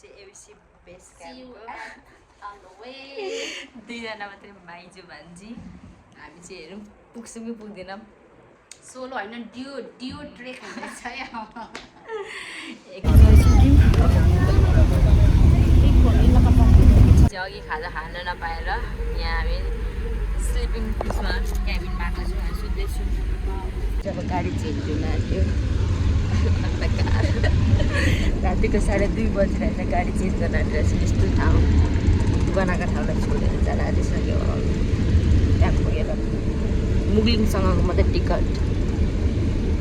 चाहिँ ABC base See you क्याम्पको on the way. दुईजना मात्रै माइजू भान्जी हामी चाहिँ हेरौँ पुग्छौँ कि पुग्दैनौँ सोलो होइन डियो ट्रेक हुँदैछ अघि खाजा खान नपाएर यहाँ हामी स्लिपिङ उसमा क्याबिन भएको छौँ हामी सुत्दैछौँ जब गाडी चेन्ज हुन आँट्यो अन्त रातिको 2:30 बजिरहेछ गाडी चेन्ज गर्न आँटिरहेछ यस्तो ठाउँ बनाएको ठाउँलाई छोडेर जान आँटिसक्यो त्यहाँ पुगेर मुगलिङसँगको मात्रै टिकट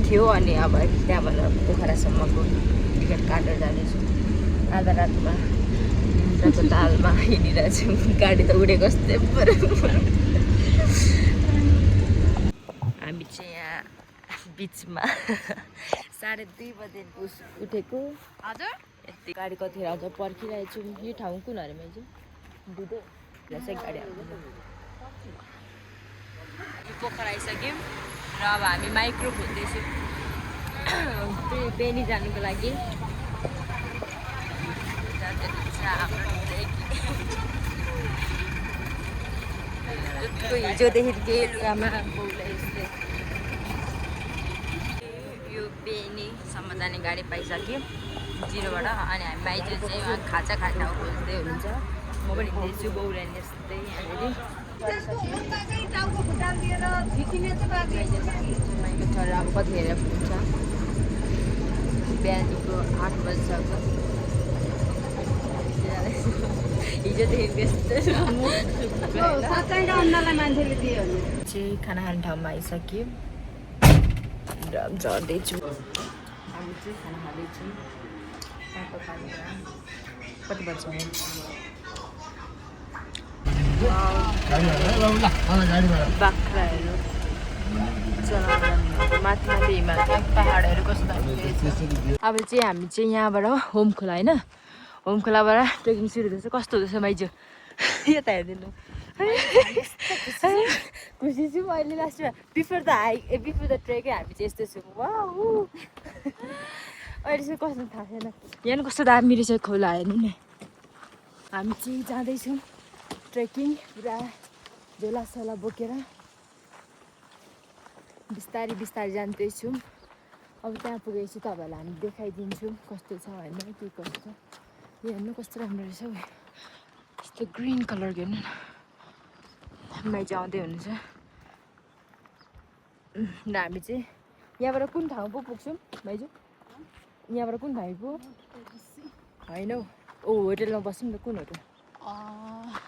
थियो अनि अब त्यहाँबाट पोखरासम्मको टिकट काटेर जानेछु आधा रातमा निन्द्राको तालमा हिँडिरहेछौँ गाडी त उडेको जस्तै हामी चाहिँ यहाँ बिचमा 2:30 बजे उठेको हजुर यति गाडी कतिखेर आउँछ पर्खिरहेको छौँ यो ठाउँ कुन अरे मैले दुधै चाहिँ गाडी आउँछ हामी पोखरा आइसक्यौँ र अब हामी माइक्रो खोज्दैछौँ बेनी जानुको लागि हिजोदेखि केही लुगामा बाउलाई यस्तै यो बेनीसम्म जाने गाडी पाइसक्यो 0बाट अनि हामी माइजू चाहिँ खाजा खाने ठाउँ खोज्दै हुनुहुन्छ म पनि हिँड्दैछु बाउलाई यस्तै यहाँनिर माइको छोरा अब कतिखेर पुग्छ बिहानीको 8 बजीसक्यो हिजोदेखि त्यस्तै मान्छेले दियो चाहिँ खाना खाने ठाउँमा आइसक्यो र झर्दैछु हामी चाहिँ खाना खाँदैछौँ कति बज्छ बाख्राहरू माथि माथि हिमाल पहाडहरू कस्तो अब चाहिँ हामी चाहिँ यहाँबाट होम खोला होइन होम खोलाबाट ट्रेकिङ सुरु हुँदैछ कस्तो हुँदैछ माइजू यता हेरिदिनु खुसी छु अहिले लास्टमा बिफोर द ट्रेकै हामी चाहिँ यस्तो छौँ वा अहिले चाहिँ कस्तो थाहा छैन यहाँ कस्तो दामी रहेछ खोला हेर्नु नि हामी चाहिँ जाँदैछौँ ट्रेकिङ पुरा झोलासोला बोकेर बिस्तारै बिस्तारै जाँदैछौँ अब त्यहाँ पुगेपछि तपाईँहरूलाई हामी देखाइदिन्छौँ कस्तो छ होइन के कस्तो यो हेर्नु कस्तो राम्रो रहेछ हौ यस्तो ग्रिन कलरको हेर्नु न माइजू आउँदै हुनुहुन्छ र हामी चाहिँ यहाँबाट कुन ठाउँ पो पुग्छौँ माइजू यहाँबाट कुन ठाउँ पो होइन हौ ओ होटेलमा बस्छौँ नि त कुन होटेल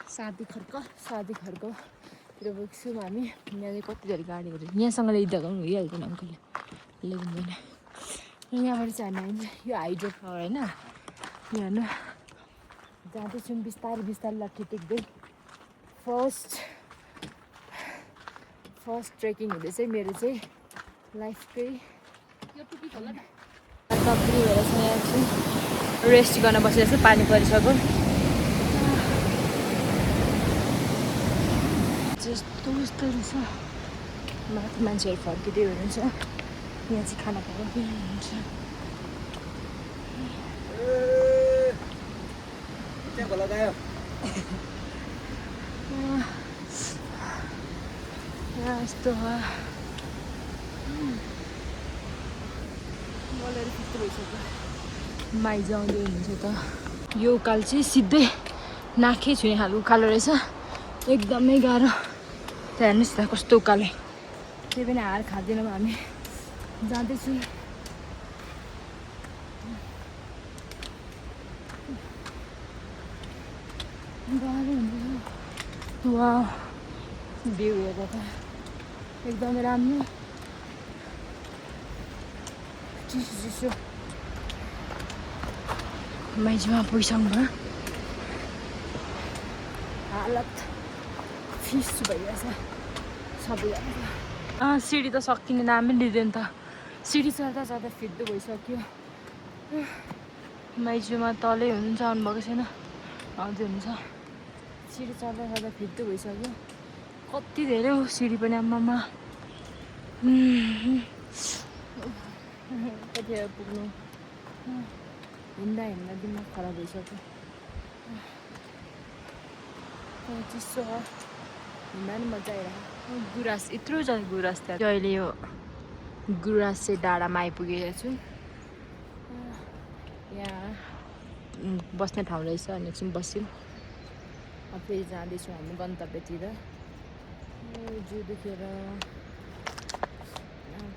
सादी खर्कतिर पुग्छौँ हामी यहाँ कति धेरै गाडीहरू यहाँसँग ल्याइदिएको पनि भइहाल्दैन अङ्कलले ल्याइदिँदैन र यहाँबाट चाहिँ हामी यो हाइड्रो फ्लावर होइन यो हेर्नु जाँदैछौँ बिस्तारै बिस्तारै लट्ठी टेक्दै फर्स्ट ट्रेकिङ हुँदैछ मेरो चाहिँ लाइफकै तप्री भएर चाहिँ यहाँ चाहिँ रेस्ट गर्न बसिरहेको छु पानी परिसक्यो यस्तो रहेछ माथि मान्छेहरू फर्किँदै हुनुहुन्छ यहाँ चाहिँ खाना पकाउँदै हुनुहुन्छ यस्तो माइजू आउँदै हुनुहुन्छ त यो उकालो चाहिँ सिधै नाकै छुने खालको उकालो रहेछ एकदमै गाह्रो त्यहाँ हेर्नुहोस् त कस्तो उकालो त्यही पनि हार खाँदैनौँ हामी जाँदैछु गाह्रो हुन्छ वा भ्यू हेर्दा त एकदमै राम्रो चिसो माइजूमा पुगिसक्नु भयो हालत फिस भइरहेछ सबैजना सिडी त सकिने नामै लिँदैन त सिडी चढ्दा चढ्दा फिट्दो भइसक्यो माइजूमा तलै हुनुहुन्छ आउनुभएको छैन आउँदै हुन्छ सिडी चढ्दा चढ्दा फिट्दो भइसक्यो कति धेरै हो सिडी पनि आम्मामा कतिखेर पुग्नु हिँड्दा हिँड्दा दिमाग खराब भइसक्यो चिसो हिँड्दा नि मजा आइरहेको गुराँस यत्रो छ गुराँस त्यहाँ अहिले यो गुराँस चाहिँ डाँडामा आइपुगेको छु यहाँ बस्ने ठाउँ रहेछ अनि एकछिन बस्यौँ अब फेरि जाँदैछौँ हामी गन्तव्यतिर जू देखेर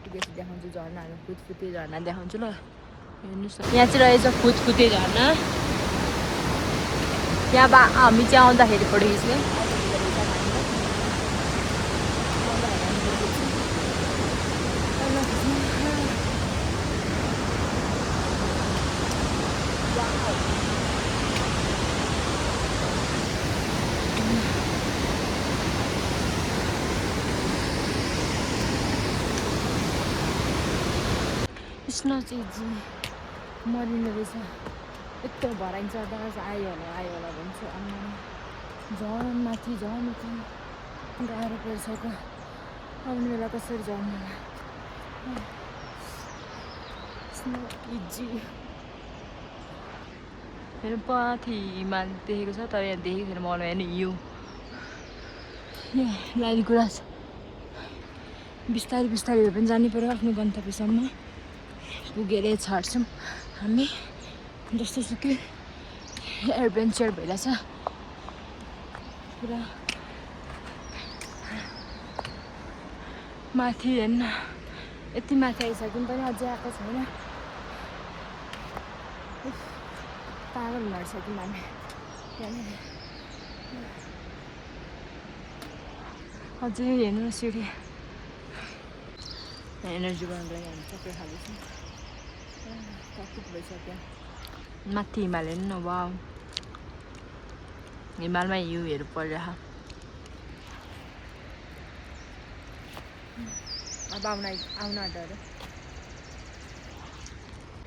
पुगेपछि देखाउँछु झर्नाहरू फुतफुते झर्ना देखाउँछु ल हेर्नुहोस् न यहाँ चाहिँ रहेछ फुतफुते झर्ना यहाँ हामी चाहिँ आउँदाखेरि फोटो खिच्ने कृष्ण चाहिँ मरिँदो रहेछ यत्रो भराइन्छ दाज आयो होला भन्छु आमा झन् माथि झन् गाह्रो परिसक्यो आउने बेला कसरी झर्नु इजी हेर्नु माथि हिमाल देखेको छ तर यहाँ देखेको छैन मलाई हेर्नु यो लाली गुराँस बिस्तारै बिस्तारै भए पनि जानु पऱ्यो आफ्नो गन्तव्यसम्म पुगेर छाड्छौँ हामी जस्तो सुकै एडभेन्चर भइरहेछ पुरा माथि हेर्न यति माथि आइसक्यौँ पनि अझै आएको छैन पागल हुन आँटिसक्यौँ हामी त्यहाँनिर अझै हेर्नु न सिँढी एनर्जी बनाउनुको लागि हामी सबै खाँदैछौँ कति भइसक्यो माथि हिमाल हेर्नु न वाउ हिमालमा हिउँहरू परिरहेको अब आउन आँट्यो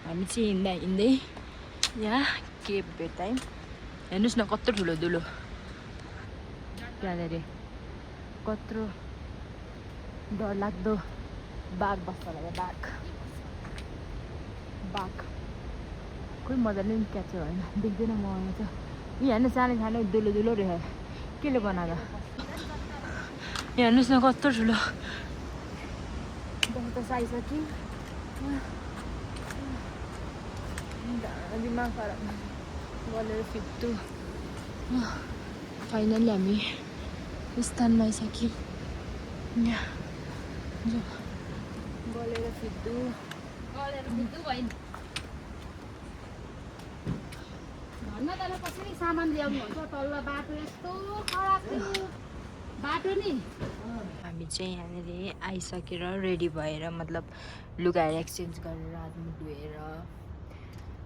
हामी चाहिँ हिँड्दै यहाँ केप भेट्यौँ हेर्नुहोस् न कत्रो ठुलो दुलो त्यहाँनिर कत्रो डरलाग्दो बाघ बस्छ होला बाघ खोइ मजाले पनि क्याप्चर होइन देख्दैन म त यहाँ हेर्नु सानो सानो दुलो रहेछ केले बनाएको यहाँ हेर्नुहोस् न कत्रो ठुलो बस आइसक्यो दिमाग खराब गलेर फिट्टु फाइनली हामी स्थानमा आइसक्यौँ गलेर फिट्टु भयो घरमा तल कसरी सामान ल्याउनुहुन्छ तल्लो बाटो यस्तो खराब थियो बाटो नि हामी चाहिँ यहाँनिर आइसकेर रेडी भएर मतलब लुगाहरू एक्सचेन्ज गरेर हातमुख धोएर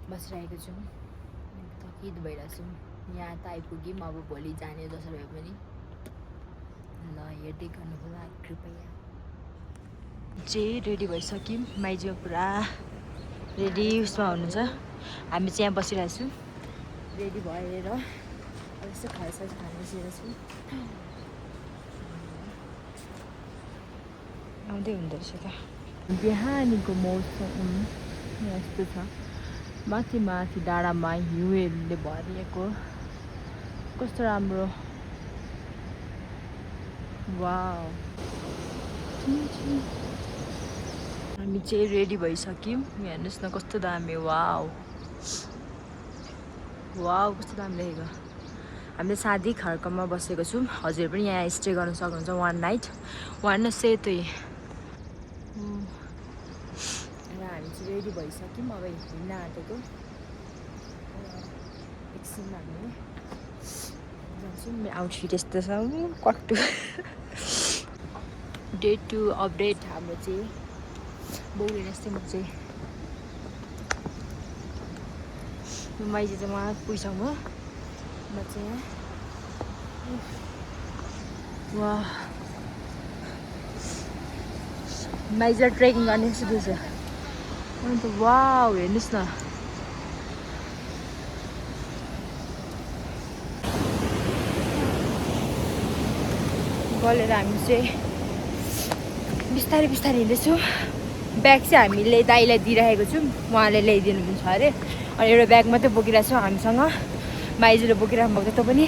बसिरहेको छौँ थकित भइरहेछौँ यहाँ त आइपुग्यौँ अब भोलि जाने जसो भए पनि ल हेर्दै गर्नुहोला कृपया चाहिँ रेडी भइसक्यौँ माइजमा पुरा रेडी उसमा हुनुहुन्छ हामी चाहिँ यहाँ बसिरहेको छौँ रेडी भएर अब यस्तो खाना बसिरहेको छौँ आउँदै हुँदो रहेछ त बिहानीको मौसम यस्तो छ माथि माथि डाँडामा हिउँहरूले भरिएको कस्तो राम्रो वाउ हामी चाहिँ रेडी भइसक्यौँ हेर्नुहोस् न कस्तो दामी वाउ कस्तो दामी देखेको हामीले सादी खर्कमा बसेको छौँ हजुर पनि यहाँ स्टे गर्न सक्नुहुन्छ वान नाइट सेतै र हामी चाहिँ रेडी भइसक्यौँ अब हिँड्न आँटेको एकछिनमा हामी जान्छौँ आउटफिट यस्तो छ कट्टु डे 2 अपडेट हाम्रो चाहिँ बौले जस्तै म चाहिँ माइजी चाहिँ उहाँ पुगिसक्नु म चाहिँ वाह माइजर ट्रेकिङ गर्ने जस्तो देख्छ अन्त वाउ हेर्नुहोस् न गलेर हामी चाहिँ बिस्तारै बिस्तारै हिँड्दैछौँ ब्याग चाहिँ हामीले दाइलाई दिइराखेको छौँ उहाँले ल्याइदिनुहुन्छ अरे अनि एउटा ब्याग मात्रै बोकिरहेको छौँ हामीसँग माइजूले बोकिराख्नु भएको थियो पनि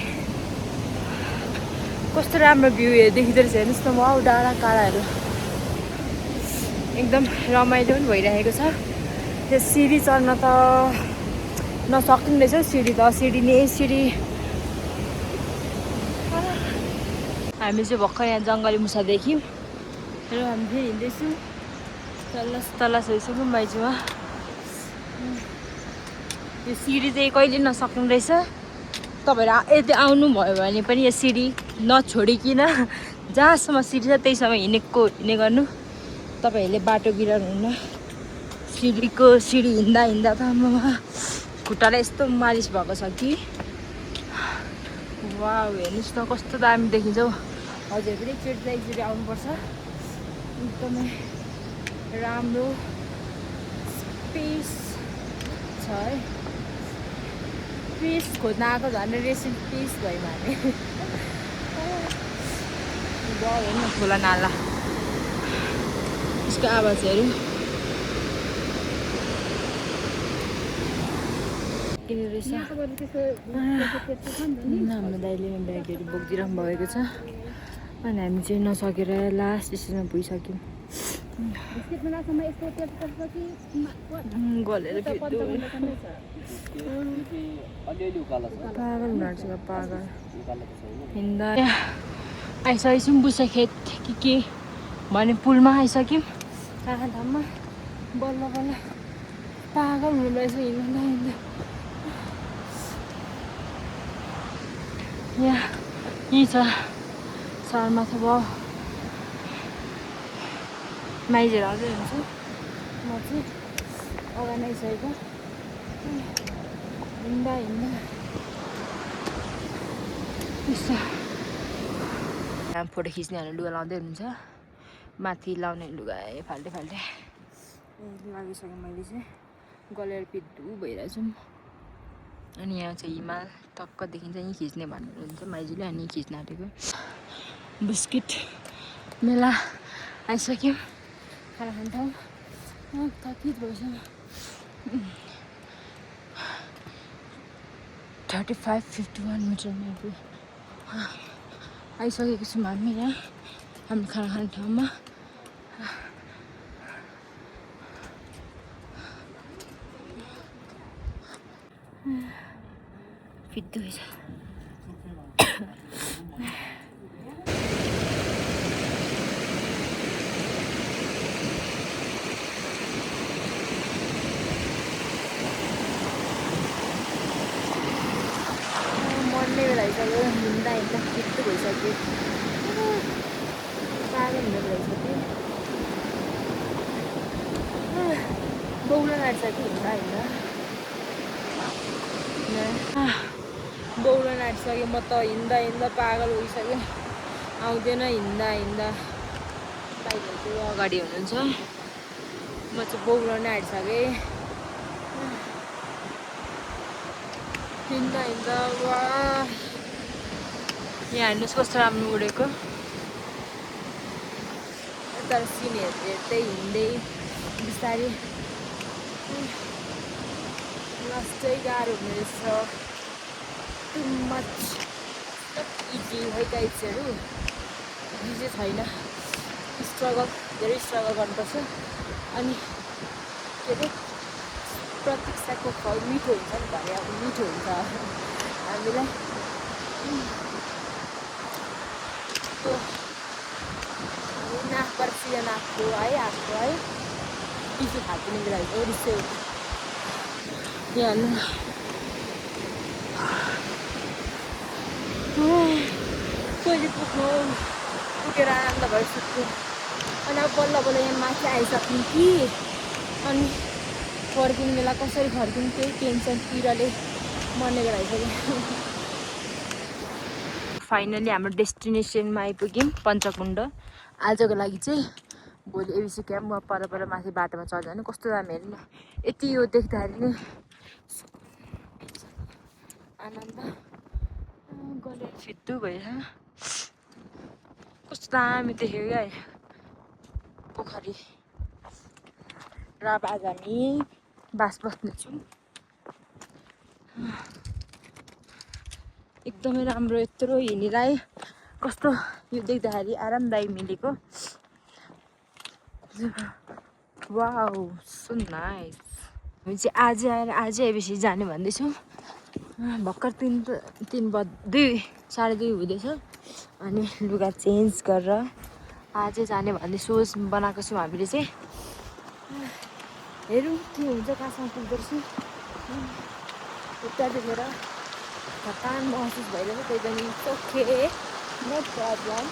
कस्तो राम्रो भ्यू देखिँदो रहेछ हेर्नुहोस् न वाउ डाँडा काँडाहरू एकदम रमाइलो पनि भइरहेको छ त्यो सिडी चढ्न त नसक्ने रहेछ सिडी त सिडी हामी चाहिँ भर्खर यहाँ जङ्गली मुसा देख्यौँ र हामी फेरि हिँड्दैछौँ तल छोइसक्यौँ बाइजुमा यो सिडी चाहिँ कहिले नसक्नु रहेछ तपाईँहरू यदि आउनुभयो भने पनि यो सिडी नछोडिकन जहाँसम्म सिडी छ त्यहीसम्म हिँड्ने गर्नु तपाईँहरूले बाटो बिराउनुहुन्न सिडी हिँड्दा त खुट्टालाई यस्तो मालिस भएको छ कि वाउ हेर्नुहोस् न कस्तो दामी देखिन्छ हौ हजुर पनि एकचोटि आउनुपर्छ एकदमै राम्रो स्पेस छ है पिस खोज्न आएको झन् रेसिन पिस भयौँ हामी हेर्नु खोला नाला यसको आवाजहरू किन रहेछ हाम्रो दाइले ब्यागहरू बोकिदिइरहनु भएको छ अनि हामी चाहिँ नसकेर लास्ट स्टेसनमा पुगिसक्यौँ गलेर पागल हुनुहुन्छ पागल हिँड्दा आइसकेछौँ बुसाखेत के भने पुलमा आइसक्यौँ कहाँ ठाउँमा बल्ल पागल हुनु रहेछ हिँड्दा यहाँ यहीँ छ सरमाथा भयो माइजहरू आउँदै हुन्छ म चाहिँ अगाडि आइसकेको हिँड्दा यस्तो फोटो खिच्नेहरू लुगा लाउँदै हुनुहुन्छ माथि लाउने लुगा फाल्टे लागिसकेँ मैले चाहिँ गलेर पिट्टु भइरहेछौँ अनि यहाँ चाहिँ हिमाल टक्क देखिन्छ यहीँ खिच्ने भन्नुहुन्छ माइजूले अनि खिच्न आँटेको बिस्किट मेला आइसक्यौँ खाना खाने ठाउँ थकित भएछ 35-51 मिटरमा आइसकेको छौँ हामी यहाँ हामी खाना खाने ठाउँमा फिट्टो भएछ मर्ने बेला भइसक्यो हिँड्दा फिट्टो भइसक्यो पागल हुने बेला भइसक्यो बौला नाटिसक्यो हिँड्दा बौला नाटिसक्यो म त हिँड्दा पागल भइसक्यो आउँदैन हिँड्दा बाइकहरू चाहिँ अगाडि हुनुहुन्छ म चाहिँ बौला नाटिसकेँ हिँड्दा वा यहाँ हेर्नुहोस् कस्तो राम्रो उडेको तर सिनहरू हेर्दै हिँड्दै बिस्तारै लास्टै गाह्रो हुने रहेछ टु मच इजी है गाइड्सहरू इजी छैन धेरै स्ट्रगल गर्नुपर्छ अनि के अरे प्रतीक्षाको फल मिठो हुन्छ नि भने अब मिठो हुन्छ हामीलाई नाकबाट सिधा नाकको है आएको है पिसो खाँदिने बेला रिसो यहाँ कहिले पुगेर आनन्द भएर सुत्छु अनि अब बल्ल यहाँ माथि आइसक्यौँ कि अनि फर्किने बेला कसरी फर्किनु त्यही टेन्सन पिरले मर्ने बेला आइसक्यो फाइनली हाम्रो डेस्टिनेसनमा आइपुग्यौँ पञ्चकुण्ड आजको लागि चाहिँ भोलि एबिसी क्याम्प पर माथि बाटोमा चढ्यो भने कस्तो दामी हेर्नु यति यो देख्दाखेरि नै आनन्द गलेर फिट्टु भएर कस्तो दामी देख्यो क्या पोखरी र अब आज हामी बास बस्नेछौँ एकदमै राम्रो यत्रो हिँडिरहे कस्तो यो देख्दाखेरि आरामदायी मिलेको वाउ सो नाइस हामी चाहिँ आज आएपछि जाने भन्दैछौँ भर्खर 2:30 हुँदैछ अनि लुगा चेन्ज गरेर आजै जाने भन्ने सोच बनाएको छौँ हामीले चाहिँ हेरौँ के हुन्छ कहाँसम्म पुग्दो रहेछ उता देखेर थकान महसुस भइरहेको त्यही पनि ओके नो प्रब्लम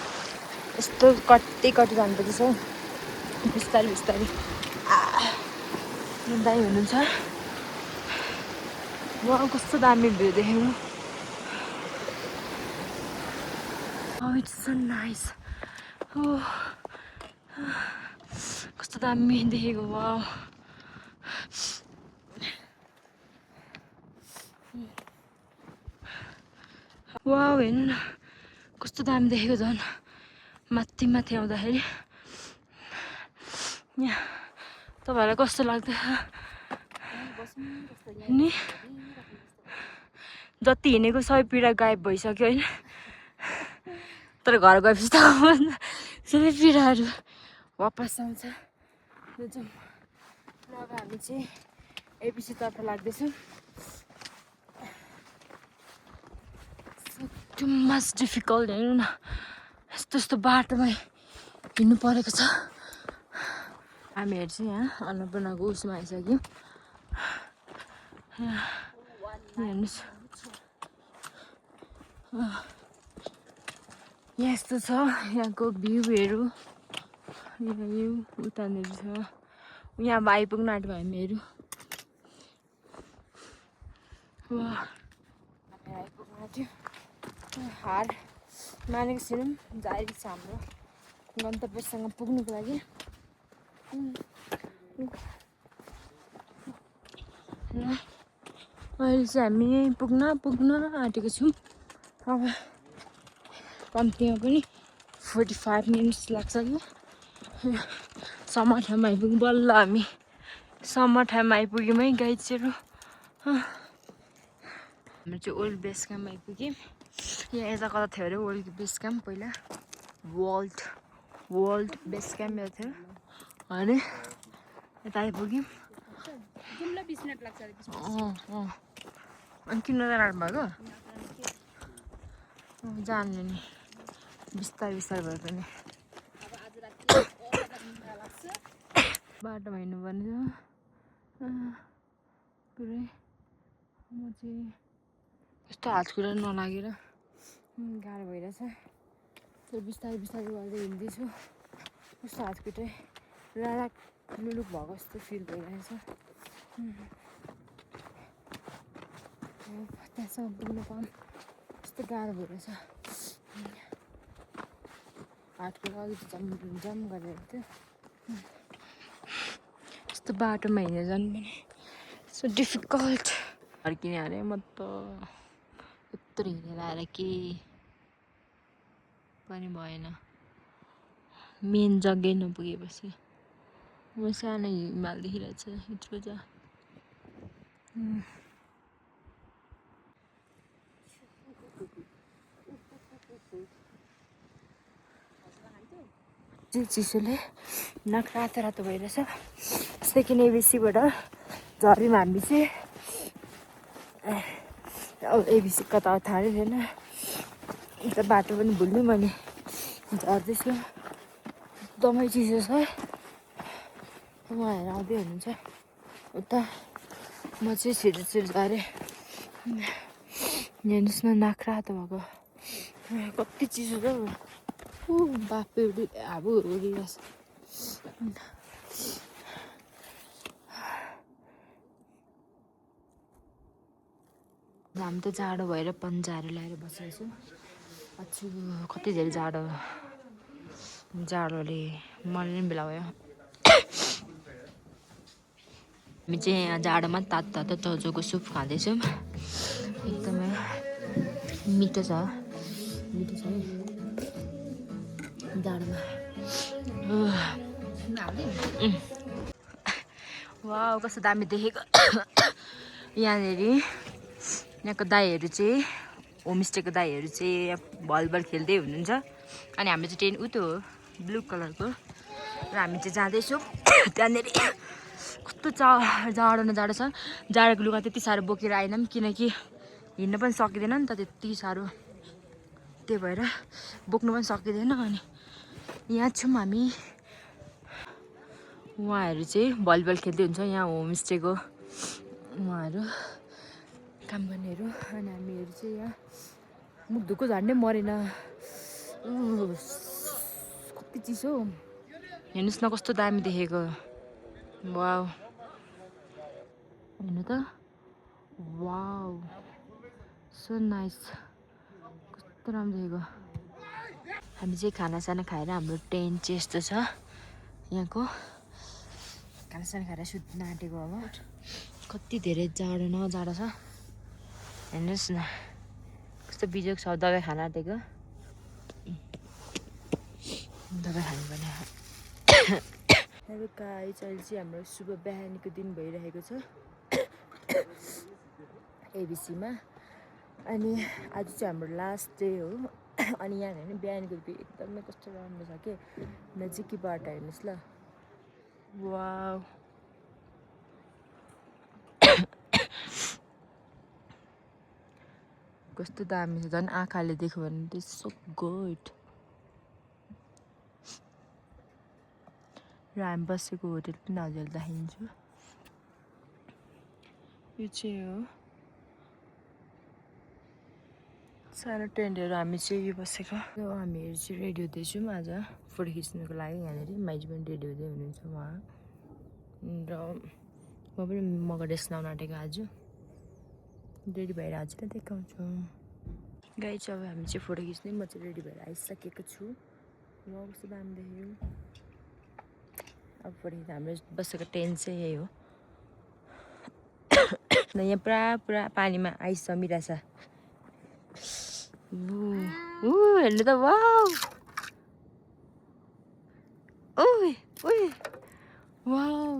यस्तो कति जानुपर्दैछ बिस्तारै दाइ हुनुहुन्छ वाउ कस्तो दामी भ्यू देख्नु इट्स सो नाइस कस्तो दामी देखेको वाउ वाउ हेर्नु न कस्तो दामी देखेको झन् माथि आउँदाखेरि यहाँ तपाईँहरूलाई कस्तो लाग्दैछ नि जति हिँडेको सबै पीडा गायब भइसक्यो होइन तर घर गएपछि त सबै पीडाहरू वापस आउँछ अब हामी चाहिँ एपिसीतर्फ लाग्दैछौँ टु मच डिफिकल्ट हेर्नु न यस्तो बाटोमा हिँड्नु परेको छ हामीहरू चाहिँ यहाँ अन्नपूर्णको उसमा आइसक्यौँ हेर्नुहोस् यस्तो छ यहाँको भ्यूहरू यो उतानिर छ यहाँ अब आइपुग्न आँटेको हामीहरू आइपुग्न आँट्यो हार मानेको छैनौँ जारी छ हाम्रो गन्तव्यसँग पुग्नुको लागि अहिले चाहिँ हामी पुग्न आँटेको छौँ अब कम्तीमा पनि 45 मिनट्स लाग्छ कि सम्म ठाउँमा आइपुग्यौँ बल्ल हामी सम्म ठाउँमा आइपुग्यौँ है गाइड्सहरू हाम्रो चाहिँ ओल्ड बेस क्याम्प आइपुग्यौँ यहाँ यता कता थियो अरे ओल्ड बेस क्याम्प पहिला वर्ल्ड बेस क्याम्प एउटा थियो अनि यता आइपुग्यौँ 20 मिनट लाग्छ अनि किन राख्नु भएको जान्नु नि बिस्तारै भए पनि बाटोमा हिँड्नुपर्ने छ पुरै म चाहिँ यस्तो हातखुट्टा नलागेर गाह्रो भइरहेछ तर बिस्तारै गर्दै हिँड्दैछु कस्तो हातखुट्टै राराक लुलुक भएको जस्तो फिल भइरहेछ त्यहाँसम्म पुग्नु पाऊँ यस्तो गाह्रो भइरहेछ हातखुट्टा अघि जम गरेर थियो यस्तो बाटोमा हिँडेर जानु पनि सो डिफिकल्ट फर्किने अरे म त यत्रो हिँडेर आएर केही पनि भएन मेन जग्गै नपुगेपछि म सानो हिमाल देखिरहेको छ यत्रो जा चिसोले नाक रातो भइरहेछ सेकेन्ड एबिसीबाट झरीमा हामी चाहिँ एबिसी कता थाहै थिएन यता बाटो पनि भुल्नु मैले झर्दैछु एकदमै चिसो छ उहाँहरू आउँदै हुनुहुन्छ उता म चाहिँ छिटो झरेँ हेर्नुहोस् न नाक रातो भएको कति चिसो छ बाफे हाबु उडिरहेछ हामी त जाडो भएर पन्जाहरू ल्याएर बसेको छु अछु कति धेरै जाडोले मर्ने पनि बेला भयो हामी चाहिँ यहाँ जाडोमा तातो चौचौको सुप खाँदैछौँ एकदमै मिठो छ है जाडोमा वाउ कस्तो दामी देखेको यहाँनिर यहाँको दाइहरू चाहिँ होमस्टेको दाइहरू चाहिँ भलिबल खेल्दै हुनुहुन्छ अनि हाम्रो चाहिँ टेन्ट उतो हो ब्लू कलरको र हामी चाहिँ जाँदैछौँ त्यहाँनिर कस्तो जाडो न जाडो छ जाडोको लुगा त्यति साह्रो बोकेर आएनौँ किनकि हिँड्न पनि सकिँदैन नि त त्यति साह्रो त्यही भएर बोक्नु पनि सकिँदैन अनि यहाँ छौँ हामी उहाँहरू चाहिँ भलिबल खेल्दै हुन्छ यहाँ होमस्टेको उहाँहरू काम गर्नेहरू अनि हामीहरू चाहिँ यहाँ मुख धुको झन्डै मरेन कति चिसो हेर्नुहोस् न कस्तो दामी देखेको वाउ हेर्नु त वाउ सो नाइस कस्तो राम्रो देखेको हामी चाहिँ खानासाना खाएर हाम्रो टेन्ट चाहिँ यस्तो छ यहाँको खानासाना खाएर सुत्न आँटेको अब कति धेरै जाडो न जाडो छ हेर्नुहोस् न कस्तो बिजोग छ दबाई खान आँटेको दबाई खानुपर्ने हेलो गाइस अहिले चाहिँ हाम्रो शुभ बिहानीको दिन भइरहेको छ एबिसीमा अनि आज चाहिँ हाम्रो लास्ट डे हो अनि यहाँ हेर्नु बिहानीको भ्यू एकदमै कस्तो राम्रो छ कि नजिकैबाट हेर्नुहोस् ल वाउ कस्तो दामी छ झन् आँखाले देख्यो भने त सो गुड र हामी बसेको होटल पनि हजुर देखाइदिन्छु यो चाहिँ हो सानो टेन्टहरू हामी चाहिँ यो बसेको हामीहरू चाहिँ रेडी हुँदैछौँ आज फोटो खिच्नुको लागि यहाँनिर माइज पनि रेडी हुँदै हुनुहुन्छ उहाँ र म पनि मगा ड्रेस लाउन आँटेको आज रेडी भएर आज नै देखाउँछु गाई चाहिँ अब हामी चाहिँ फोटो खिच्ने म चाहिँ रेडी भएर आइसकेको छु म कस्तो दामी देख्यो अब फोटो खिच्दा हाम्रो बसेको टेन्ट चाहिँ यही हो यहाँ पुरा पानीमा आइस जमिरहेछ हेर्नु त वाउ वाउ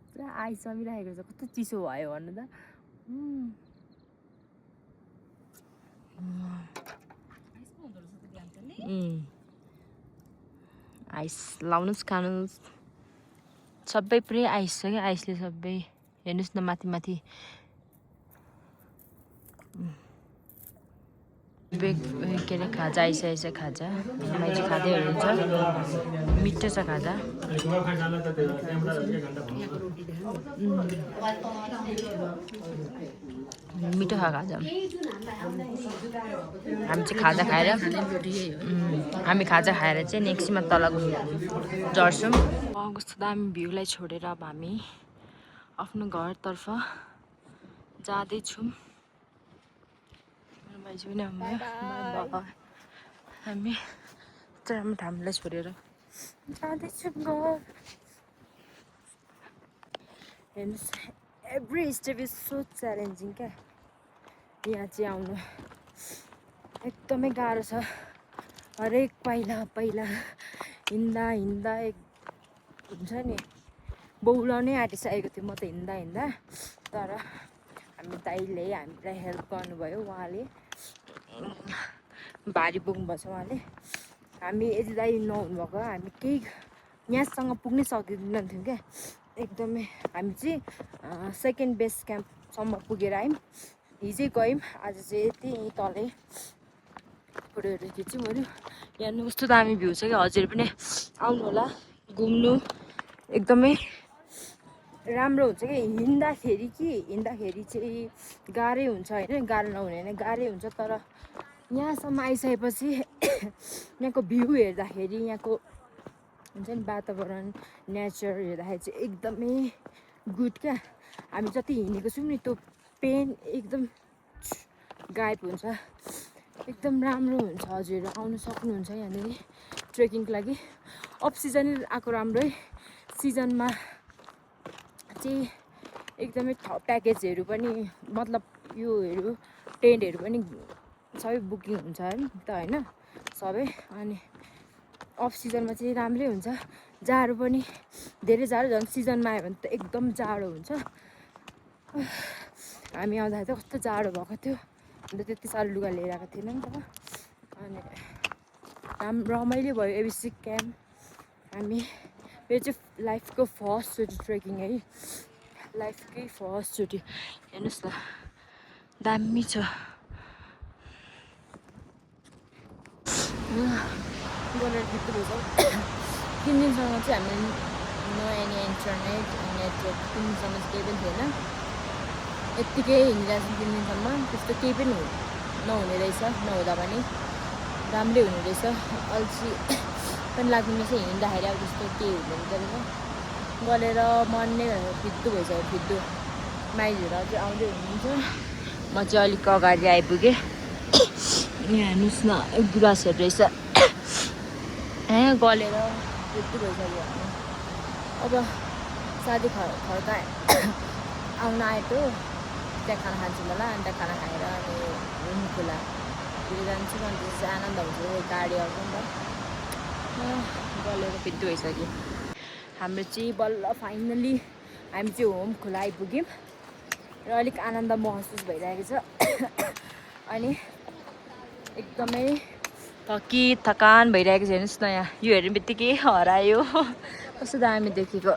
पुरा आइस जमिरहेको छ कस्तो चिसो भयो भन्नु त आइस लाउनुहोस् खानुहोस् सबै पुरै आइस छ क्या आइसले सबै हेर्नुहोस् न माथि माथि के अरे खाजा आइसकेको छ खाजा मान्छे खाँदै हुनुहुन्छ मिठो छ खाजा मिठो छ खाजा हामी चाहिँ खाजा खाएर हामी खाजा खाएर चाहिँ नेक्स्टमा तल झर्छौँ कस्तो दामी भ्यूलाई छोडेर अब हामी आफ्नो घरतर्फ जाँदैछौँ हामी राम्रो ठाउँलाई छोडेर जाँदैछौँ घर हेर्नुहोस् every step is so challenging क्या यहाँ चाहिँ आउनु एकदमै गाह्रो छ हरेक पाइला हिँड्दा हुन्छ नि बौलाउनै आँटिसकेको थियो म त हिँड्दा तर हामी दाइले हामीलाई हेल्प गर्नुभयो उहाँले भारी बोक्नुभएको छ उहाँले हामी यदि दाइ नहुनुभएको हामी केही यहाँसँग पुग्नै सक्दैनौँ थियौँ क्या एकदमै हामी चाहिँ सेकेन्ड बेस क्याम्पसम्म पुगेर आयौँ हिजै गयौँ आज चाहिँ यति तलै फोटोहरू खिच्यौँ अरू यहाँ कस्तो दामी भ्यू छ क्या हजुर पनि आउनु होला घुम्नु एकदमै राम्रो हुन्छ कि हिँड्दाखेरि चाहिँ गाह्रै हुन्छ होइन गाह्रो नहुने होइन गाह्रै हुन्छ तर यहाँसम्म आइसकेपछि यहाँको भ्यू हेर्दाखेरि यहाँको हुन्छ नि वातावरण नेचर हेर्दाखेरि चाहिँ एकदमै गुड क्या हामी जति हिँडेको छौँ नि त्यो पेन एकदम गायब हुन्छ एकदम राम्रो हुन्छ हजुर आउनु सक्नुहुन्छ यहाँनिर ट्रेकिङको लागि अफ सिजन आएको राम्रै सिजनमा चाहिँ एकदमै प्याकेजहरू पनि मतलब योहरू टेन्टहरू पनि सबै बुकिङ हुन्छ नि त होइन सबै अनि अफ सिजनमा चाहिँ राम्रै हुन्छ जाडो पनि धेरै जाडो झन् सिजनमा आयो भने त एकदम जाडो हुन्छ हामी आउँदाखेरि चाहिँ कस्तो जाडो भएको थियो अन्त त्यति साह्रो लुगा लिएर आएको थिएन नि त अनि रमाइलो भयो एबिसी क्याम्प हामी मेरो चाहिँ लाइफको फर्स्टचोटि ट्रेकिङ है लाइफकै फर्स्टचोटि हेर्नुहोस् न दामी छ गरेर बित्नु भइसक्यो 3 दिनसम्म चाहिँ हामीले नो एनी इन्टरनेट नेटवर्क 3 दिनसम्म चाहिँ केही पनि थिएन यत्तिकै हिँडिरहेको 3 दिनसम्म त्यस्तो केही पनि नहुने रहेछ नहुँदा पनि राम्रै हुने रहेछ अल्छी पनि लाग्ने रहेछ हिँड्दाखेरि अब त्यस्तो केही हुँदैन रहेछ गरेर मन नै फिद्दु भइसक्यो फिद्दु माइजहरू चाहिँ आउँदै हुनुहुन्छ म चाहिँ अलिक अगाडि आइपुगेँ यहाँ हेर्नुहोस् न गुराँसहरू रहेछ यहाँ गलेर फिद्दु भइसक्यो अब साथी खर्का आउन आएको त्यहाँ खाना खान्छु होला अनि त्यहाँ खाना खाएर अनि रुम खोलातिर जान्छु अनि त्यसपछि आनन्द हुन्छ गाडी आउँछ नि त गलेर फिद्दु भइसक्यो हाम्रो चाहिँ बल्ल फाइनली हामी चाहिँ होम खोला आइपुग्यौँ र अलिक आनन्द महसुस भइरहेको छ अनि एकदमै थकान भइरहेको छ हेर्नुहोस् न यहाँ यो हेर्ने बित्तिकै हरायो कस्तो दामी देखेको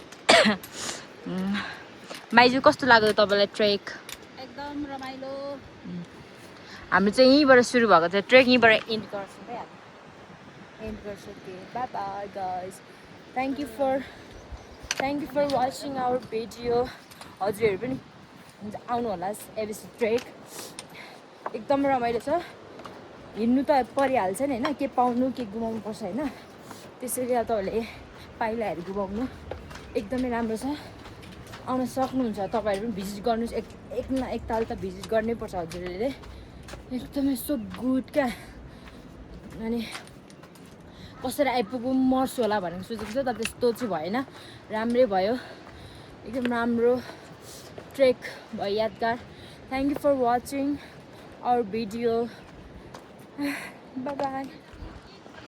माइजू कस्तो लाग्यो तपाईँलाई ट्रेक एकदम रमाइलो हाम्रो चाहिँ यहीँबाट सुरु भएको छ ट्रेक यहीँबाट एन्ड गर्छौँ है एन्ड गर्छौँ bye bye guys thank you for watching our video हजुरहरू पनि आउनु होला एबिसी ट्रेक एकदम रमाइलो छ हिँड्नु त परिहाल्छ नि होइन के पाउनु के गुमाउनु पर्छ होइन त्यसैले अब तपाईँहरूले पाइलाहरू गुमाउनु एकदमै राम्रो छ आउन सक्नुहुन्छ तपाईँहरू पनि भिजिट गर्नुहोस् एक न एकताल त भिजिट गर्नै पर्छ हजुरहरूले एकदमै सो गुड क्या अनि कसरी आइपुगौँ मर्छु होला भनेर सोचेको छ तर त्यस्तो चाहिँ भएन राम्रै भयो एकदम राम्रो ट्रेक भयो यादगार thank you for watching our video bye by